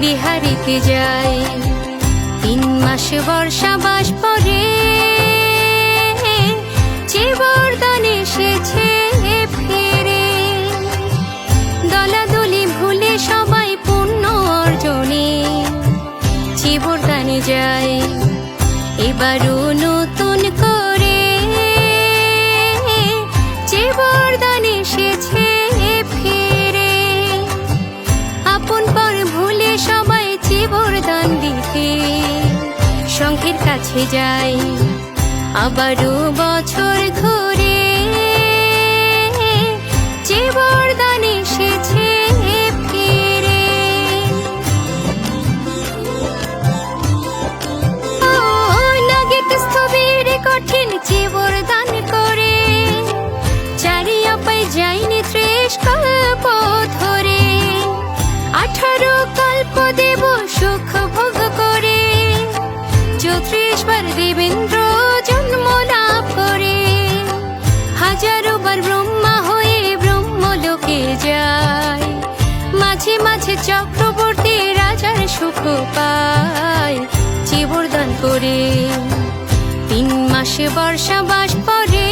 বিহারিতে যায়। 3 মাস বর্ষাবাস পরে চিবরদান এসেছে ফিরে। দলাদলি ভুলে সবাই পুণ্য অর্জনে চিবরদানে যায়। এবারও নতুন করে চিবরদান এসেছে ফিরে। আপন পর ভুলে সবাই চিবরদান দিতে শঙ্খের কাছে যায়। আবারও বছর ঘুরে চিবরদান এসেছে ফিরে। লাগে স্থবির কঠিন চিবরদান করে, চারিয়া পাই যায়নি 30 কল্প ধরে। 18 কল্প দেব সুখ ভোগ করে, 34 বার দেবেন্দ্র জন্ম লাভ করে। হাজারো বার ব্রহ্মা হয়ে ব্রহ্মলোকে যায়। মাঝে মাঝে চক্রবর্তী রাজার সুখ পায় চিবরদান করে। 3 মাস বর্ষাবাস পরে